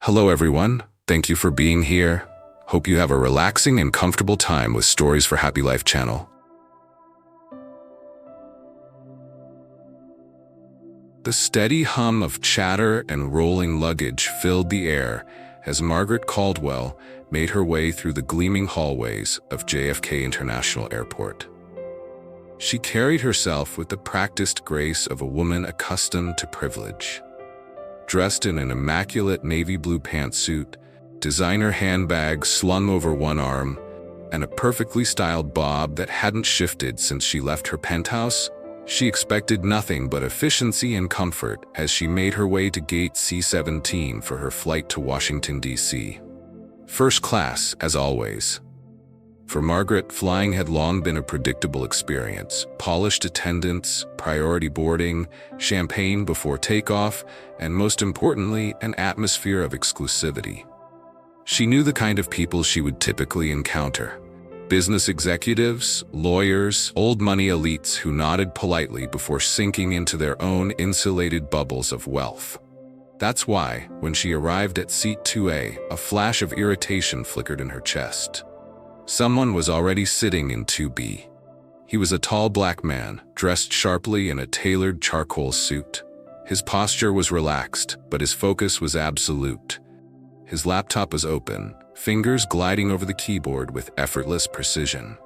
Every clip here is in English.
Hello everyone, thank you for being here. Hope you have a relaxing and comfortable time with Stories for Happy Life channel. The steady hum of chatter and rolling luggage filled the air as Margaret Caldwell made her way through the gleaming hallways of JFK International Airport. She carried herself with the practiced grace of a woman accustomed to privilege. Dressed in an immaculate navy blue pantsuit, designer handbags slung over one arm, and a perfectly styled bob that hadn't shifted since she left her penthouse, she expected nothing but efficiency and comfort as she made her way to gate C-17 for her flight to Washington, D.C. First class, as always. For Margaret, flying had long been a predictable experience. Polished attendants, priority boarding, champagne before takeoff, and most importantly, an atmosphere of exclusivity. She knew the kind of people she would typically encounter. Business executives, lawyers, old money elites who nodded politely before sinking into their own insulated bubbles of wealth. That's why, when she arrived at seat 2A, a flash of irritation flickered in her chest. Someone was already sitting in 2B. He was a tall black man, dressed sharply in a tailored charcoal suit. His posture was relaxed, but his focus was absolute. His laptop was open, fingers gliding over the keyboard with effortless precision.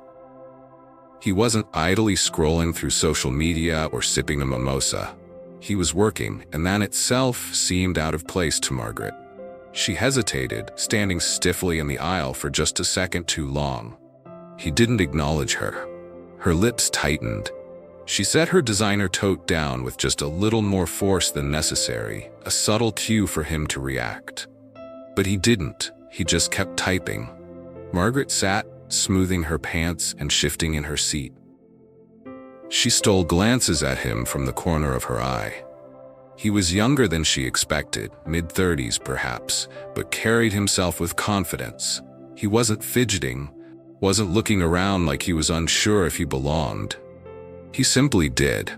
He wasn't idly scrolling through social media or sipping a mimosa. He was working, and that itself seemed out of place to Margaret. She hesitated, standing stiffly in the aisle for just a second too long. He didn't acknowledge her. Her lips tightened. She set her designer tote down with just a little more force than necessary, a subtle cue for him to react. But he didn't. He just kept typing. Margaret sat, smoothing her pants and shifting in her seat. She stole glances at him from the corner of her eye. He was younger than she expected, mid-30s perhaps, but carried himself with confidence. He wasn't fidgeting, wasn't looking around like he was unsure if he belonged. He simply did.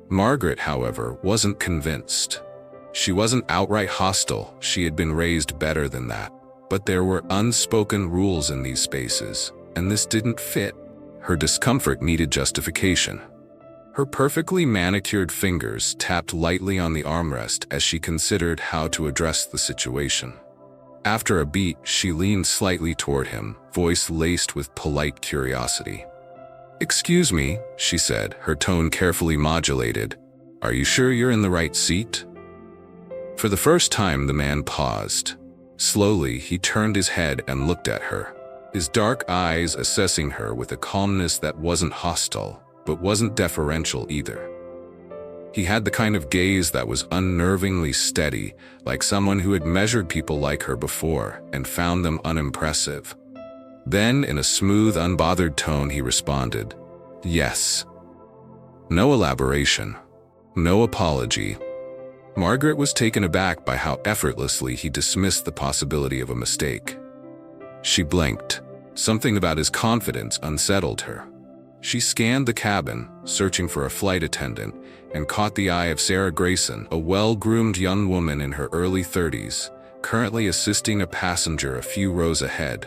Margaret, however, wasn't convinced. She wasn't outright hostile, she had been raised better than that. But there were unspoken rules in these spaces, and this didn't fit. Her discomfort needed justification. Her perfectly manicured fingers tapped lightly on the armrest as she considered how to address the situation. After a beat, she leaned slightly toward him, voice laced with polite curiosity. "Excuse me," she said, her tone carefully modulated. "Are you sure you're in the right seat?" For the first time, the man paused. Slowly, he turned his head and looked at her, his dark eyes assessing her with a calmness that wasn't hostile, but wasn't deferential either. He had the kind of gaze that was unnervingly steady, like someone who had measured people like her before and found them unimpressive. Then, in a smooth, unbothered tone, he responded, "Yes." No elaboration, no apology. Margaret was taken aback by how effortlessly he dismissed the possibility of a mistake. She blinked. Something about his confidence unsettled her. She scanned the cabin, searching for a flight attendant, and caught the eye of Sarah Grayson, a well-groomed young woman in her early 30s, currently assisting a passenger a few rows ahead.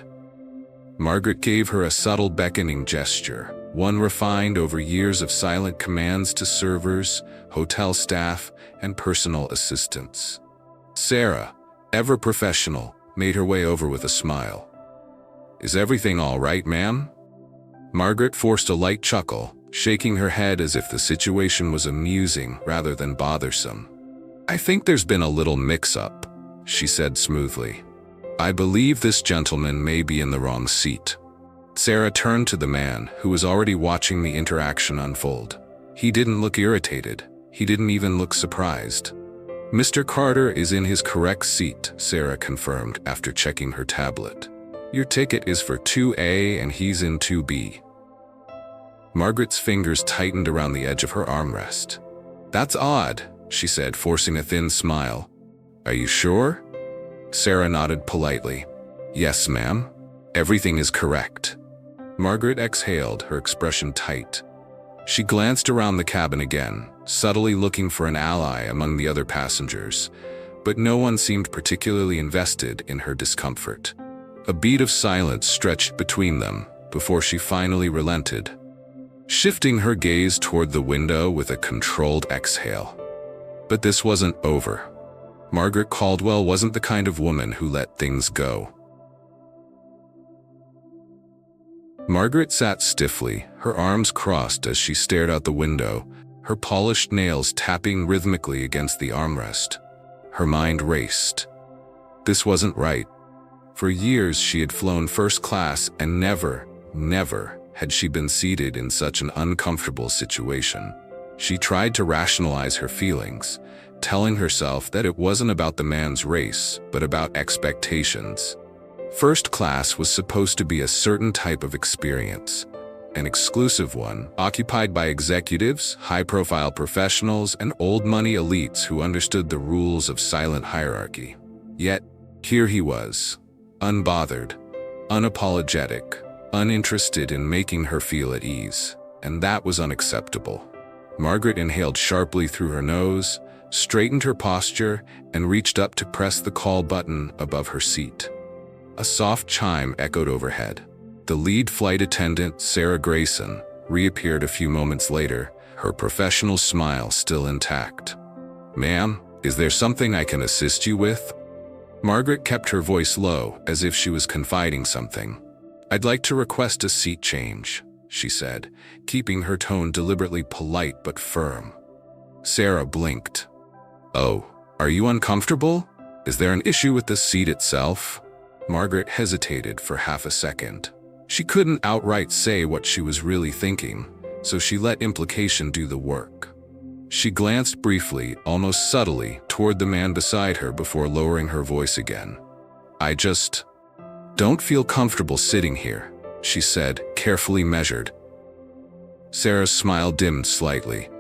Margaret gave her a subtle beckoning gesture, one refined over years of silent commands to servers, hotel staff, and personal assistants. Sarah, ever professional, made her way over with a smile. "Is everything all right, ma'am?" Margaret forced a light chuckle, shaking her head as if the situation was amusing rather than bothersome. "I think there's been a little mix-up," she said smoothly. "I believe this gentleman may be in the wrong seat." Sarah turned to the man, who was already watching the interaction unfold. He didn't look irritated. He didn't even look surprised. "Mr. Carter is in his correct seat," Sarah confirmed after checking her tablet. "Your ticket is for 2A and he's in 2B. Margaret's fingers tightened around the edge of her armrest. "That's odd," she said, forcing a thin smile. "Are you sure?" Sarah nodded politely. "Yes, ma'am. Everything is correct." Margaret exhaled, her expression tight. She glanced around the cabin again, subtly looking for an ally among the other passengers, but no one seemed particularly invested in her discomfort. A beat of silence stretched between them before she finally relented, shifting her gaze toward the window with a controlled exhale. But this wasn't over. Margaret Caldwell wasn't the kind of woman who let things go. Margaret sat stiffly, her arms crossed as she stared out the window, her polished nails tapping rhythmically against the armrest. Her mind raced. This wasn't right. For years she had flown first class and never had she been seated in such an uncomfortable situation. She tried to rationalize her feelings, telling herself that it wasn't about the man's race, but about expectations. First class was supposed to be a certain type of experience, an exclusive one, occupied by executives, high-profile professionals, and old-money elites who understood the rules of silent hierarchy. Yet, here he was, unbothered, unapologetic, uninterested in making her feel at ease, and that was unacceptable. Margaret inhaled sharply through her nose, straightened her posture, and reached up to press the call button above her seat. A soft chime echoed overhead. The lead flight attendant, Sarah Grayson, reappeared a few moments later, her professional smile still intact. "Ma'am, is there something I can assist you with?" Margaret kept her voice low, as if she was confiding something. "I'd like to request a seat change," she said, keeping her tone deliberately polite but firm. Sarah blinked. "Oh, are you uncomfortable? Is there an issue with the seat itself?" Margaret hesitated for half a second. She couldn't outright say what she was really thinking, so she let implication do the work. She glanced briefly, almost subtly, toward the man beside her before lowering her voice again. "I just don't feel comfortable sitting here," she said, carefully measured. Sarah's smile dimmed slightly,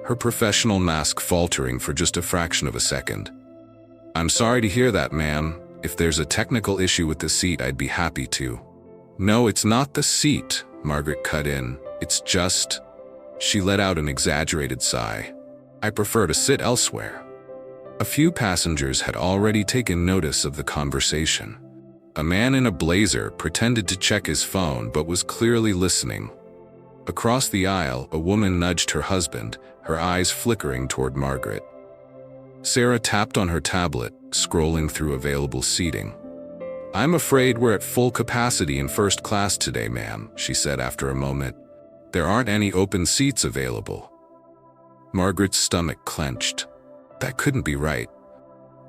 her professional mask faltering for just a fraction of a second. "I'm sorry to hear that, ma'am. If there's a technical issue with the seat, I'd be happy to." "No, it's not the seat," Margaret cut in. "It's just..." She let out an exaggerated sigh. "I prefer to sit elsewhere." A few passengers had already taken notice of the conversation. A man in a blazer pretended to check his phone but was clearly listening. Across the aisle, a woman nudged her husband, her eyes flickering toward Margaret. Sarah tapped on her tablet, scrolling through available seating. "I'm afraid we're at full capacity in first class today, ma'am," she said after a moment. "There aren't any open seats available." Margaret's stomach clenched. That couldn't be right.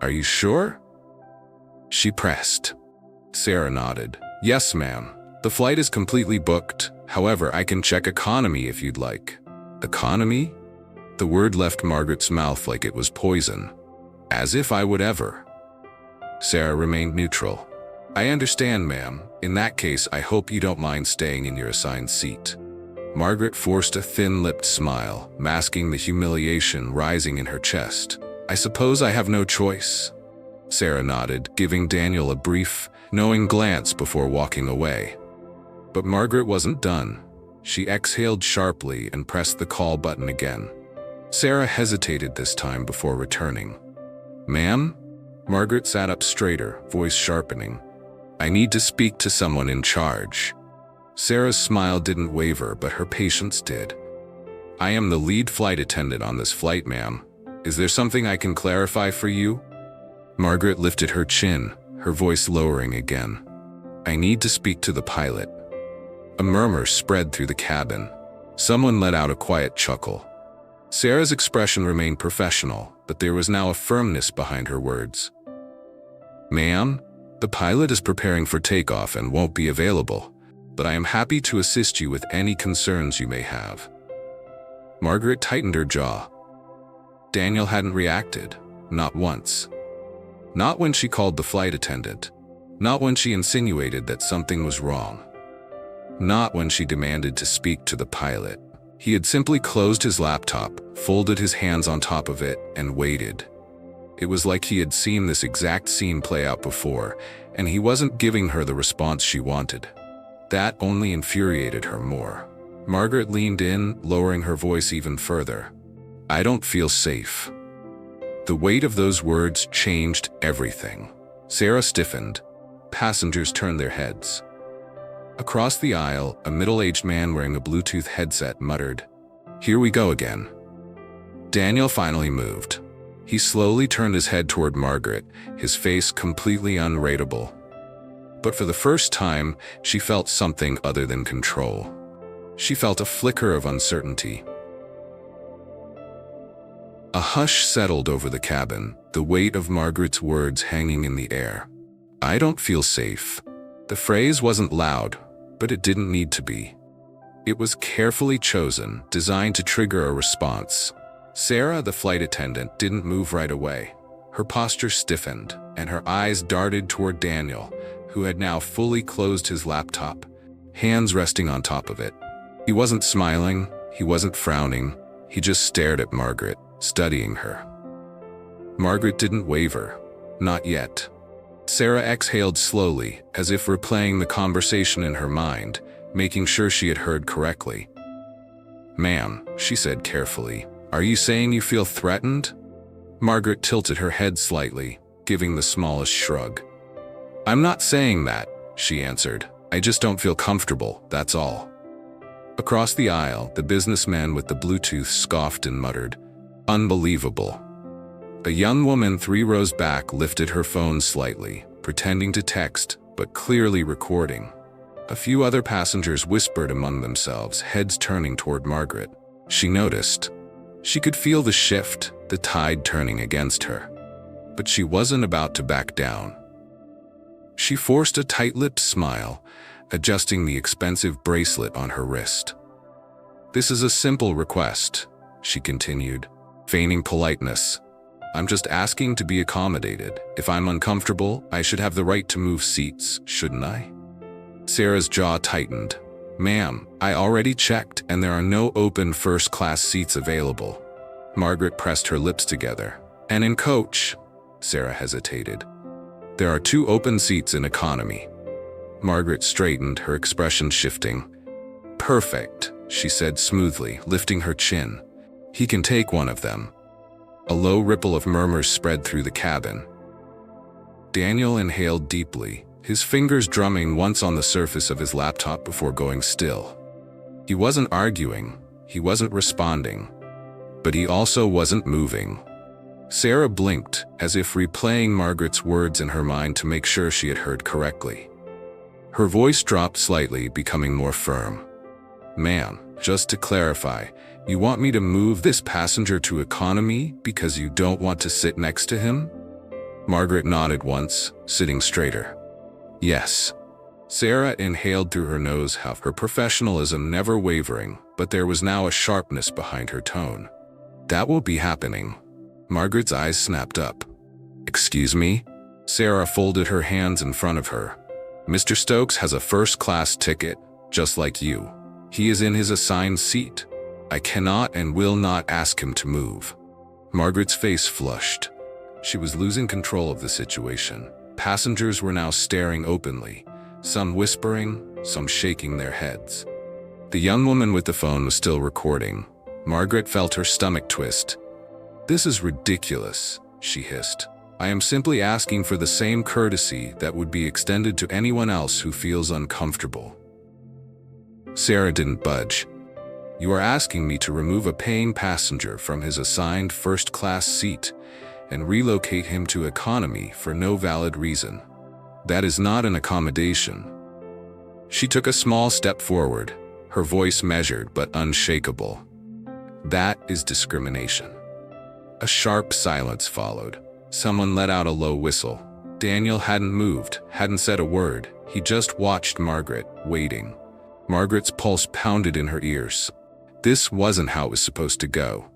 "Are you sure?" she pressed. Sarah nodded. "Yes, ma'am. The flight is completely booked. However, I can check economy if you'd like." "Economy?" The word left Margaret's mouth like it was poison. "As if I would ever." Sarah remained neutral. "I understand, ma'am. In that case, I hope you don't mind staying in your assigned seat." Margaret forced a thin-lipped smile, masking the humiliation rising in her chest. "I suppose I have no choice." Sarah nodded, giving Daniel a brief, knowing glance before walking away. But Margaret wasn't done. She exhaled sharply and pressed the call button again. Sarah hesitated this time before returning. "Ma'am?" Margaret sat up straighter, voice sharpening. "I need to speak to someone in charge." Sarah's smile didn't waver, but her patience did. "I am the lead flight attendant on this flight, ma'am. Is there something I can clarify for you?" Margaret lifted her chin, her voice lowering again. "I need to speak to the pilot." A murmur spread through the cabin. Someone let out a quiet chuckle. Sarah's expression remained professional, but there was now a firmness behind her words. "Ma'am, the pilot is preparing for takeoff and won't be available, but I am happy to assist you with any concerns you may have." Margaret tightened her jaw. Daniel hadn't reacted, not once. Not when she called the flight attendant. Not when she insinuated that something was wrong. Not when she demanded to speak to the pilot. He had simply closed his laptop, folded his hands on top of it, and waited. It was like he had seen this exact scene play out before, and he wasn't giving her the response she wanted. That only infuriated her more. Margaret leaned in, lowering her voice even further. "I don't feel safe." The weight of those words changed everything. Sarah stiffened. Passengers turned their heads. Across the aisle, a middle-aged man wearing a Bluetooth headset muttered, "Here we go again." Daniel finally moved. He slowly turned his head toward Margaret, his face completely unreadable. But for the first time, she felt something other than control. She felt a flicker of uncertainty. A hush settled over the cabin, the weight of Margaret's words hanging in the air. "I don't feel safe." The phrase wasn't loud, but it didn't need to be. It was carefully chosen, designed to trigger a response. Sarah, the flight attendant, didn't move right away. Her posture stiffened, and her eyes darted toward Daniel, who had now fully closed his laptop, hands resting on top of it. He wasn't smiling, he wasn't frowning, he just stared at Margaret, studying her. Margaret didn't waver. Not yet. Sarah exhaled slowly, as if replaying the conversation in her mind, making sure she had heard correctly. "Ma'am," she said carefully, "are you saying you feel threatened?" Margaret tilted her head slightly, giving the smallest shrug. "I'm not saying that," she answered. "I just don't feel comfortable, that's all." Across the aisle, the businessman with the Bluetooth scoffed and muttered, "Unbelievable." A young woman 3 rows back lifted her phone slightly, pretending to text, but clearly recording. A few other passengers whispered among themselves, heads turning toward Margaret. She noticed. She could feel the shift, the tide turning against her. But she wasn't about to back down. She forced a tight-lipped smile, adjusting the expensive bracelet on her wrist. "This is a simple request," she continued, feigning politeness. "I'm just asking to be accommodated. If I'm uncomfortable, I should have the right to move seats, shouldn't I?" Sarah's jaw tightened. "Ma'am, I already checked, and there are no open first-class seats available." Margaret pressed her lips together. "And in coach," Sarah hesitated, "there are 2 open seats in economy." Margaret straightened, her expression shifting. "Perfect," she said smoothly, lifting her chin. "He can take one of them." A low ripple of murmurs spread through the cabin. Daniel inhaled deeply, his fingers drumming once on the surface of his laptop before going still. He wasn't arguing, he wasn't responding, but he also wasn't moving. Sarah blinked, as if replaying Margaret's words in her mind to make sure she had heard correctly. Her voice dropped slightly, becoming more firm. "Ma'am, just to clarify, you want me to move this passenger to economy because you don't want to sit next to him?" Margaret nodded once, sitting straighter. "Yes." Sarah inhaled through her nose, her professionalism never wavering, but there was now a sharpness behind her tone. "That will be happening." Margaret's eyes snapped up. "Excuse me?" Sarah folded her hands in front of her. "Mr. Stokes has a first-class ticket, just like you. He is in his assigned seat. I cannot and will not ask him to move." Margaret's face flushed. She was losing control of the situation. Passengers were now staring openly, some whispering, some shaking their heads. The young woman with the phone was still recording. Margaret felt her stomach twist. "This is ridiculous," she hissed. "I am simply asking for the same courtesy that would be extended to anyone else who feels uncomfortable." Sarah didn't budge. "You are asking me to remove a paying passenger from his assigned first-class seat and relocate him to economy for no valid reason. That is not an accommodation." She took a small step forward, her voice measured but unshakable. "That is discrimination." A sharp silence followed. Someone let out a low whistle. Daniel hadn't moved, hadn't said a word. He just watched Margaret, waiting. Margaret's pulse pounded in her ears. This wasn't how it was supposed to go.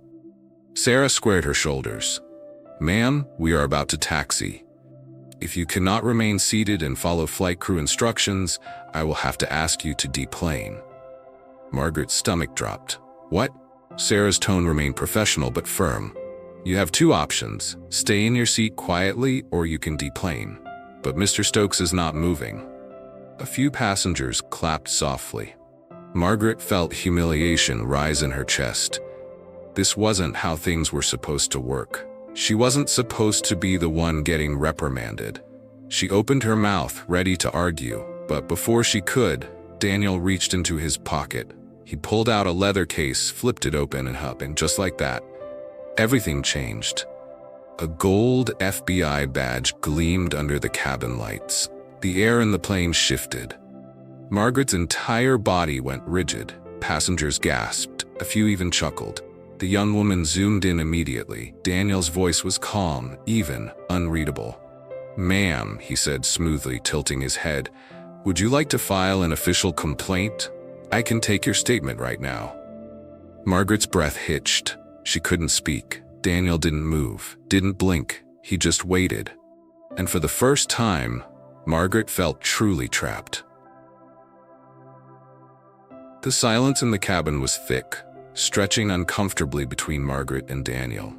Sarah squared her shoulders. "Ma'am, we are about to taxi. If you cannot remain seated and follow flight crew instructions, I will have to ask you to deplane." Margaret's stomach dropped. "What?" Sarah's tone remained professional but firm. "You have 2 options. Stay in your seat quietly or you can deplane. But Mr. Stokes is not moving." A few passengers clapped softly. Margaret felt humiliation rise in her chest. This wasn't how things were supposed to work. She wasn't supposed to be the one getting reprimanded. She opened her mouth, ready to argue, but before she could, Daniel reached into his pocket. He pulled out a leather case, flipped it open, and just like that, everything changed. A gold FBI badge gleamed under the cabin lights. The air in the plane shifted. Margaret's entire body went rigid. Passengers gasped. A few even chuckled. The young woman zoomed in immediately. Daniel's voice was calm, even, unreadable. "Ma'am," he said smoothly, tilting his head, "would you like to file an official complaint? I can take your statement right now." Margaret's breath hitched. She couldn't speak. Daniel didn't move, didn't blink. He just waited. And for the first time, Margaret felt truly trapped. The silence in the cabin was thick, stretching uncomfortably between Margaret and Daniel.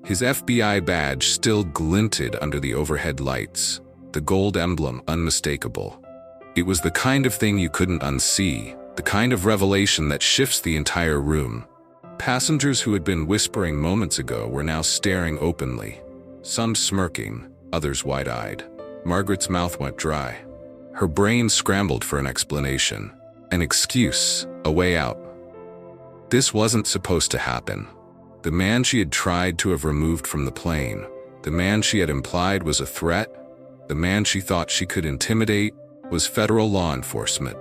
His FBI badge still glinted under the overhead lights, the gold emblem unmistakable. It was the kind of thing you couldn't unsee, the kind of revelation that shifts the entire room. Passengers who had been whispering moments ago were now staring openly, some smirking, others wide-eyed. Margaret's mouth went dry. Her brain scrambled for an explanation, an excuse, a way out. This wasn't supposed to happen. The man she had tried to have removed from the plane, the man she had implied was a threat, the man she thought she could intimidate, was federal law enforcement.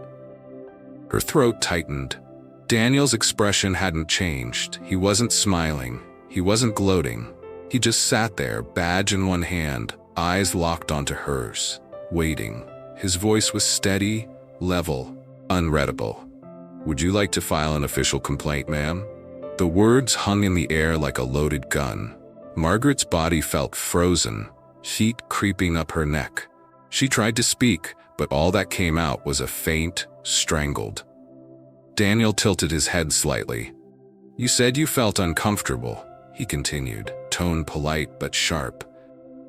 Her throat tightened. Daniel's expression hadn't changed. He wasn't smiling. He wasn't gloating. He just sat there, badge in one hand, eyes locked onto hers, waiting. His voice was steady, level, unreadable. "Would you like to file an official complaint, ma'am?" The words hung in the air like a loaded gun. Margaret's body felt frozen, heat creeping up her neck. She tried to speak, but all that came out was a faint, strangled. Daniel tilted his head slightly. "You said you felt uncomfortable," he continued, tone polite but sharp.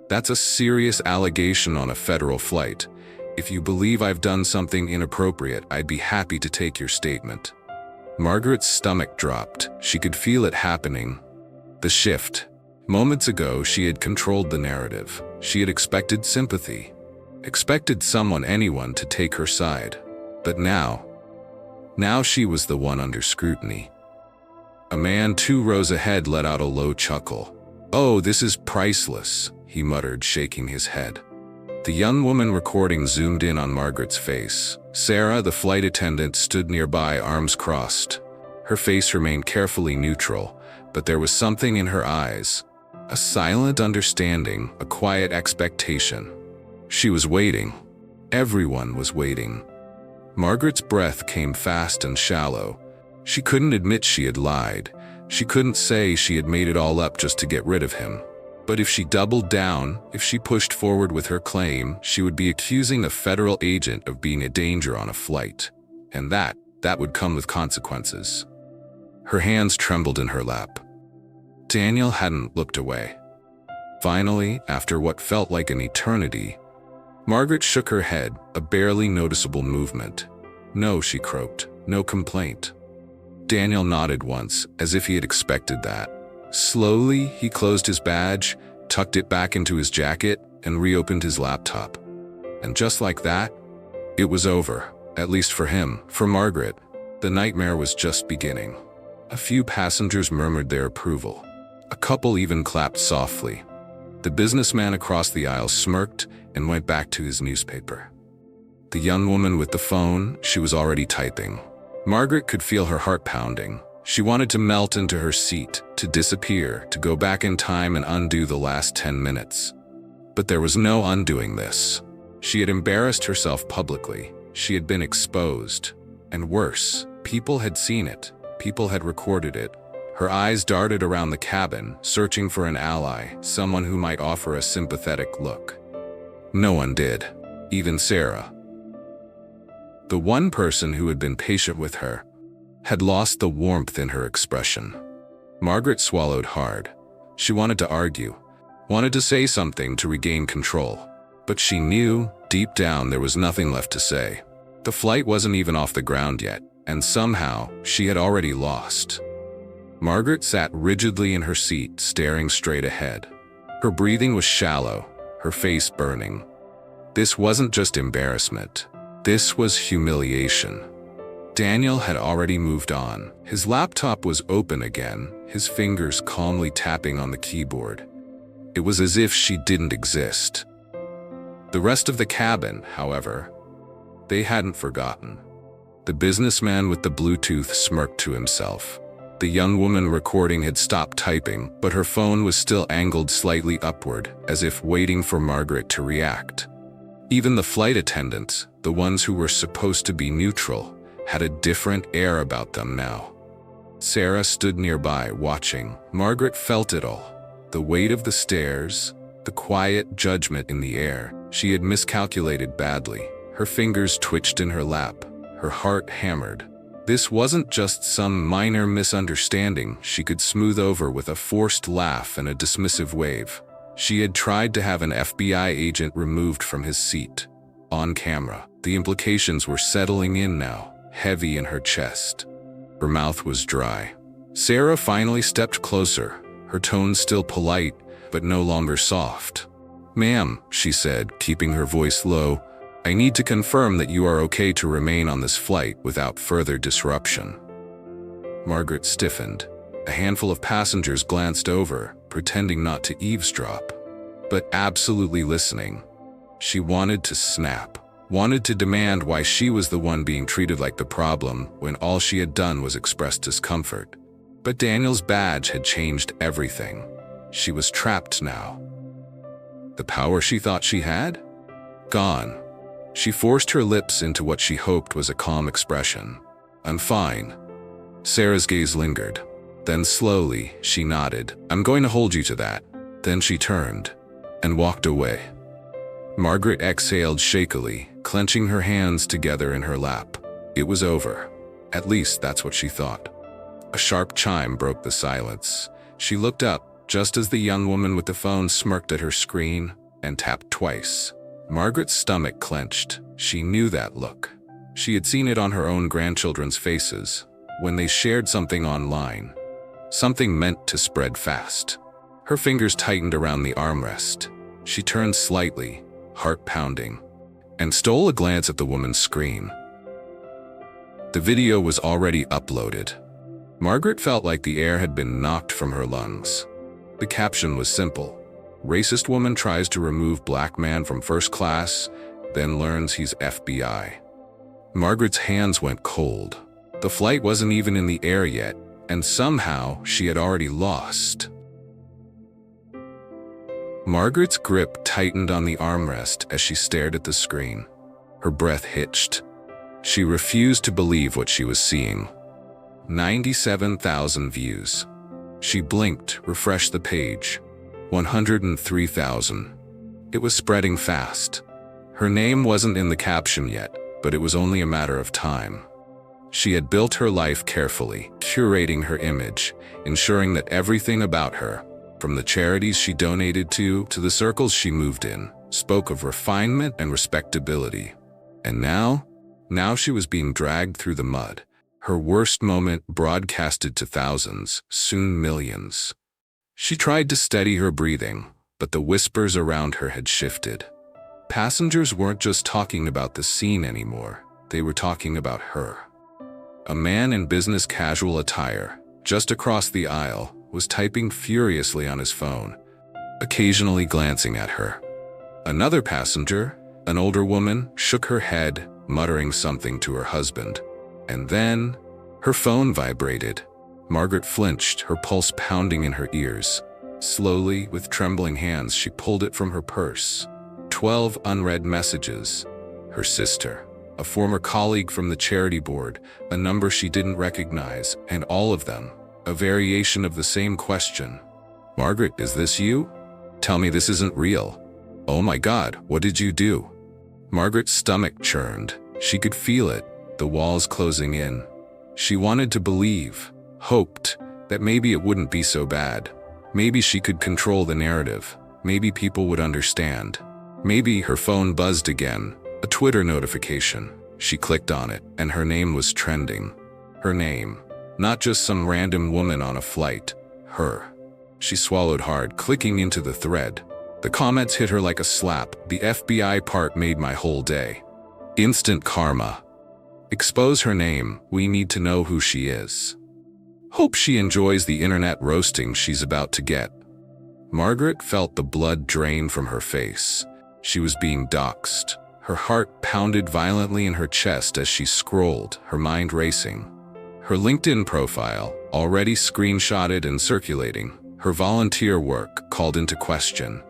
"That's a serious allegation on a federal flight. If you believe I've done something inappropriate, I'd be happy to take your statement." Margaret's stomach dropped. She could feel it happening. The shift. Moments ago, she had controlled the narrative. She had expected sympathy. Expected anyone to take her side. But now she was the one under scrutiny. A man 2 rows ahead let out a low chuckle. "Oh, this is priceless," he muttered, shaking his head. The young woman recording zoomed in on Margaret's face. Sarah, the flight attendant, stood nearby, arms crossed. Her face remained carefully neutral, but there was something in her eyes. A silent understanding, a quiet expectation. She was waiting. Everyone was waiting. Margaret's breath came fast and shallow. She couldn't admit she had lied. She couldn't say she had made it all up just to get rid of him. But if she doubled down, if she pushed forward with her claim, she would be accusing a federal agent of being a danger on a flight. And that would come with consequences. Her hands trembled in her lap. Daniel hadn't looked away. Finally, after what felt like an eternity, Margaret shook her head, a barely noticeable movement. "No," she croaked, "no complaint." Daniel nodded once, as if he had expected that. Slowly, he closed his badge, tucked it back into his jacket, and reopened his laptop. And just like that, it was over, at least for him. For Margaret, the nightmare was just beginning. A few passengers murmured their approval. A couple even clapped softly. The businessman across the aisle smirked and went back to his newspaper. The young woman with the phone, she was already typing. Margaret could feel her heart pounding. She wanted to melt into her seat, to disappear, to go back in time and undo the last 10 minutes. But there was no undoing this. She had embarrassed herself publicly. She had been exposed. And worse, people had seen it. People had recorded it. Her eyes darted around the cabin, searching for an ally, someone who might offer a sympathetic look. No one did, even Sarah. The one person who had been patient with her had lost the warmth in her expression. Margaret swallowed hard. She wanted to argue, wanted to say something to regain control. But she knew, deep down, there was nothing left to say. The flight wasn't even off the ground yet, and somehow, she had already lost. Margaret sat rigidly in her seat, staring straight ahead. Her breathing was shallow, her face burning. This wasn't just embarrassment. This was humiliation. Daniel had already moved on. His laptop was open again, his fingers calmly tapping on the keyboard. It was as if she didn't exist. The rest of the cabin, however, they hadn't forgotten. The businessman with the Bluetooth smirked to himself. The young woman recording had stopped typing, but her phone was still angled slightly upward, as if waiting for Margaret to react. Even the flight attendants, the ones who were supposed to be neutral, had a different air about them now. Sarah stood nearby, watching. Margaret felt it all. The weight of the stairs, the quiet judgment in the air. She had miscalculated badly. Her fingers twitched in her lap. Her heart hammered. This wasn't just some minor misunderstanding she could smooth over with a forced laugh and a dismissive wave. She had tried to have an FBI agent removed from his seat. On camera, the implications were settling in now, heavy in her chest. Her mouth was dry. Sarah finally stepped closer, her tone still polite, but no longer soft. "Ma'am," she said, keeping her voice low, "I need to confirm that you are okay to remain on this flight without further disruption." Margaret stiffened. A handful of passengers glanced over, pretending not to eavesdrop, but absolutely listening. She wanted to snap, wanted to demand why she was the one being treated like the problem when all she had done was express discomfort. But Daniel's badge had changed everything. She was trapped now. The power she thought she had? Gone. She forced her lips into what she hoped was a calm expression. "I'm fine." Sarah's gaze lingered. Then slowly, she nodded. "I'm going to hold you to that." Then she turned and walked away. Margaret exhaled shakily, clenching her hands together in her lap. It was over. At least that's what she thought. A sharp chime broke the silence. She looked up, just as the young woman with the phone smirked at her screen and tapped twice. Margaret's stomach clenched. She knew that look. She had seen it on her own grandchildren's faces, when they shared something online. Something meant to spread fast. Her fingers tightened around the armrest. She turned slightly, heart pounding, and stole a glance at the woman's screen. The video was already uploaded. Margaret felt like the air had been knocked from her lungs. The caption was simple. "Racist woman tries to remove black man from first class, then learns he's FBI." Margaret's hands went cold. The flight wasn't even in the air yet, and somehow she had already lost. Margaret's grip tightened on the armrest as she stared at the screen. Her breath hitched. She refused to believe what she was seeing. 97,000 views. She blinked, refreshed the page. 103,000. It was spreading fast. Her name wasn't in the caption yet, but it was only a matter of time. She had built her life carefully, curating her image, ensuring that everything about her, from the charities she donated to the circles she moved in, spoke of refinement and respectability. And now she was being dragged through the mud. Her worst moment broadcasted to thousands, soon millions. She tried to steady her breathing, but the whispers around her had shifted. Passengers weren't just talking about the scene anymore. They were talking about her. A man in business casual attire, just across the aisle, was typing furiously on his phone, occasionally glancing at her. Another passenger, an older woman, shook her head, muttering something to her husband. And then, her phone vibrated. Margaret flinched, her pulse pounding in her ears. Slowly, with trembling hands, she pulled it from her purse. 12 unread messages. Her sister, a former colleague from the charity board, a number she didn't recognize, and all of them, a variation of the same question. "Margaret, is this you? Tell me this isn't real. Oh my God, what did you do?" Margaret's stomach churned. She could feel it, the walls closing in. She wanted to believe, hoped, that maybe it wouldn't be so bad. Maybe she could control the narrative. Maybe people would understand. Maybe her phone buzzed again, a Twitter notification. She clicked on it, and her name was trending. Her name, Not just some random woman on a flight. Her. She swallowed hard, clicking into the thread. The comments hit her like a slap. The FBI part made my whole day. Instant karma. Expose her name. We need to know who she is. Hope she enjoys the internet roasting she's about to get. Margaret felt the blood drain from her face. She was being doxxed. Her heart pounded violently in her chest as she scrolled, her mind racing. Her LinkedIn profile, already screenshotted and circulating, her volunteer work called into question.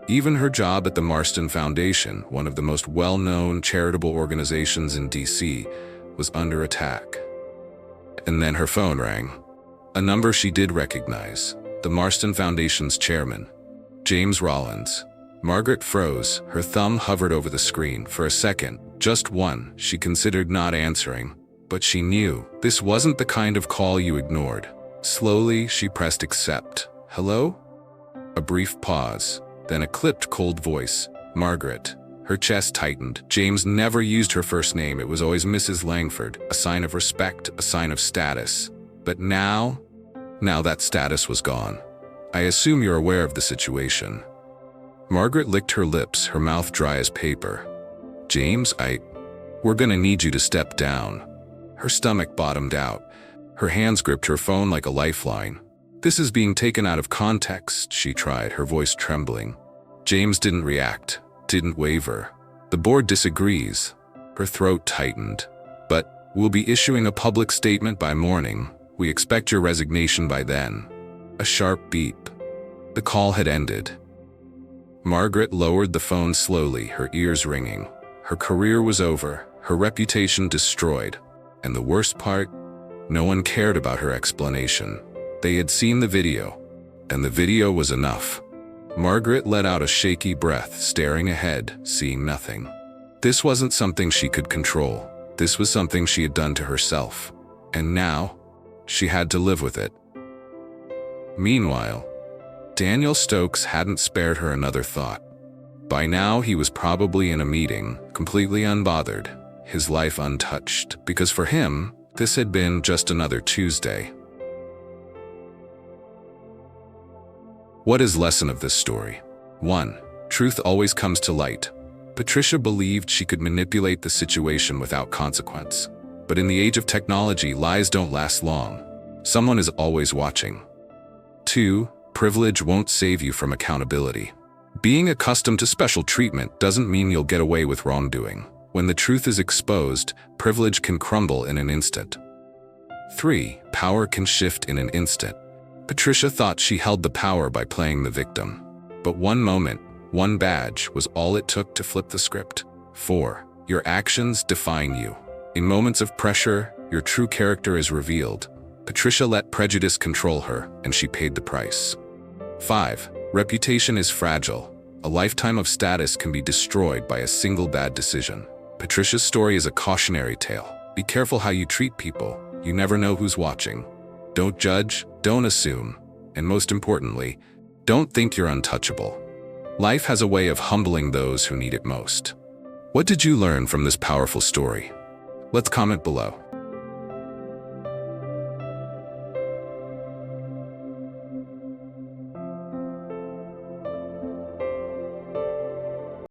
Even her job at the Marston Foundation, one of the most well-known charitable organizations in DC, was under attack. And then her phone rang. A number she did recognize, the Marston Foundation's chairman, James Rollins. Margaret froze, her thumb hovered over the screen. For a second, just one, she considered not answering. But she knew, this wasn't the kind of call you ignored. Slowly, she pressed accept. Hello? A brief pause, then a clipped, cold voice. Margaret. Her chest tightened. James never used her first name. It was always Mrs. Langford, a sign of respect, a sign of status. But now that status was gone. I assume you're aware of the situation. Margaret licked her lips, her mouth dry as paper. James, we're gonna need you to step down. Her stomach bottomed out. Her hands gripped her phone like a lifeline. This is being taken out of context, she tried, her voice trembling. James didn't react, didn't waver. The board disagrees. Her throat tightened. But we'll be issuing a public statement by morning. We expect your resignation by then. A sharp beep. The call had ended. Margaret lowered the phone slowly, her ears ringing. Her career was over, her reputation destroyed. And the worst part? No one cared about her explanation. They had seen the video, and the video was enough. Margaret let out a shaky breath, staring ahead, seeing nothing. This wasn't something she could control. This was something she had done to herself. And now, she had to live with it. Meanwhile, Daniel Stokes hadn't spared her another thought. By now, he was probably in a meeting, completely unbothered, his life untouched, because for him, this had been just another Tuesday. What is the lesson of this story? 1. Truth always comes to light. Patricia believed she could manipulate the situation without consequence. But in the age of technology, lies don't last long. Someone is always watching. 2. Privilege won't save you from accountability. Being accustomed to special treatment doesn't mean you'll get away with wrongdoing. When the truth is exposed, privilege can crumble in an instant. 3. Power can shift in an instant. Patricia thought she held the power by playing the victim. But one moment, one badge was all it took to flip the script. 4. Your actions define you. In moments of pressure, your true character is revealed. Patricia let prejudice control her, and she paid the price. 5. Reputation is fragile. A lifetime of status can be destroyed by a single bad decision. Patricia's story is a cautionary tale. Be careful how you treat people. You never know who's watching. Don't judge, don't assume, and most importantly, don't think you're untouchable. Life has a way of humbling those who need it most. What did you learn from this powerful story? Let's comment below.